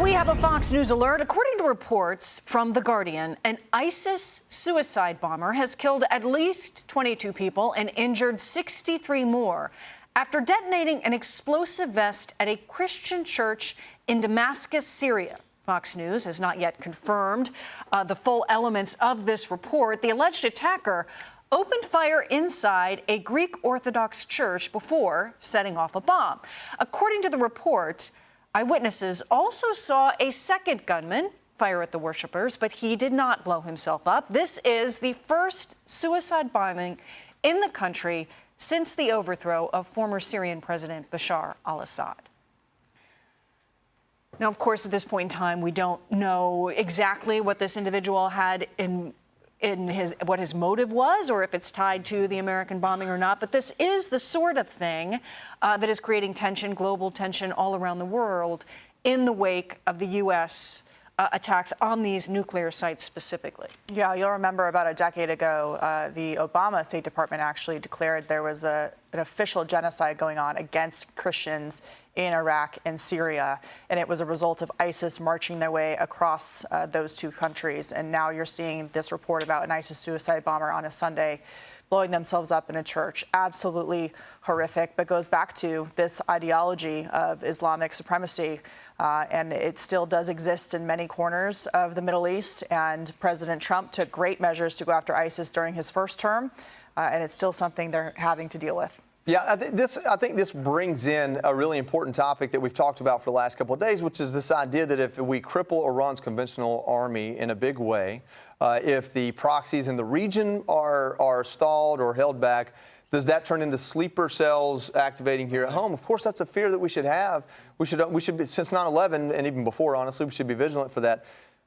We have a Fox News alert. According to reports from The Guardian, an ISIS suicide bomber has killed at least 22 people and injured 63 more after detonating an explosive vest at a Christian church in Damascus, Syria. Fox News has not yet confirmed the full elements of this report. The alleged attacker opened fire inside a Greek Orthodox church before setting off a bomb. According to the report, eyewitnesses also saw a second gunman fire at the worshipers, but he did not blow himself up. This is the first suicide bombing in the country since the overthrow of former Syrian President Bashar al-Assad. Now, of course, at this point in time, we don't know exactly what this individual had in what his motive was, or if it's tied to the American bombing or not. But this is the sort of thing that is creating tension, global tension all around the world in the wake of the U.S. Attacks on these nuclear sites specifically. Yeah, you'll remember about a decade ago, the Obama State Department actually declared there was an official genocide going on against Christians in Iraq and Syria, and it was a result of ISIS marching their way across those two countries. And now you're seeing this report about an ISIS suicide bomber on a Sunday blowing themselves up in a church. Absolutely horrific, but goes back to this ideology of Islamic supremacy. And it still does exist in many corners of the Middle East. And President Trump took great measures to go after ISIS during his first term. And it's still something they're having to deal with. Yeah, I think this brings in a really important topic that we've talked about for the last couple of days, which is this idea that if we cripple Iran's conventional army in a big way, if the proxies in the region are stalled or held back, does that turn into sleeper cells activating here at home? Of course, that's a fear that we should have. We should be, since 9/11 and even before, honestly, we should be vigilant for that.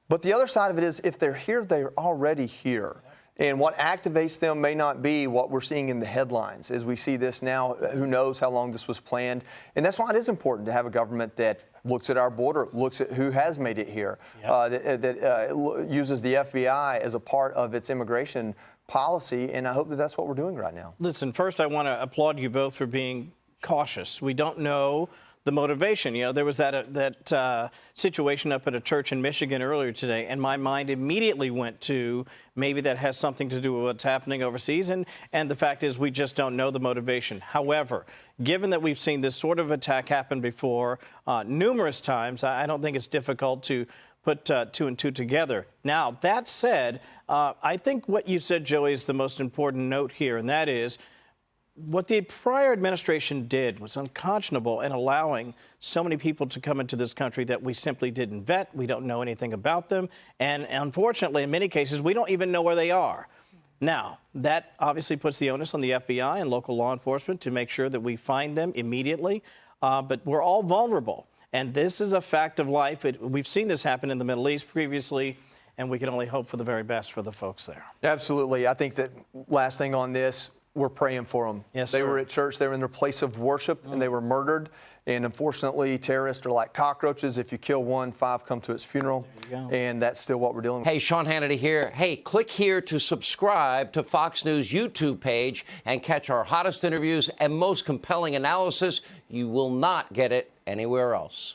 But the other side of it is, if they're here, they're already here. And what activates them may not be what we're seeing in the headlines. As we see this now, who knows how long this was planned. And that's why it is important to have a government that looks at our border, looks at who has made it here, that uses the FBI as a part of its immigration policy. And I hope that that's what we're doing right now. Listen, first, I want to applaud you both for being cautious. We don't know the motivation. You know, there was that situation up at a church in Michigan earlier today, and my mind immediately went to maybe that has something to do with what's happening overseas, and the fact is we just don't know the motivation. However, given that we've seen this sort of attack happen before numerous times, I don't think it's difficult to put two and two together. Now, that said, I think what you said, Joey, is the most important note here, and that is what the prior administration did was unconscionable in allowing so many people to come into this country that we simply didn't vet. We don't know anything about them. And unfortunately, in many cases, we don't even know where they are. Now, that obviously puts the onus on the FBI and local law enforcement to make sure that we find them immediately. But we're all vulnerable. And this is a fact of life. We've seen this happen in the Middle East previously, and we can only hope for the very best for the folks there. Absolutely. I think that last thing on this, we're praying for them. Yes, they sir. were at church. They were in their place of worship, and they were murdered. And unfortunately, terrorists are like cockroaches. If you kill one, 5 come to its funeral. And that's still what we're dealing with. Hey, Sean Hannity here. Hey, click here to subscribe to Fox News YouTube page and catch our hottest interviews and most compelling analysis. You will not get it anywhere else.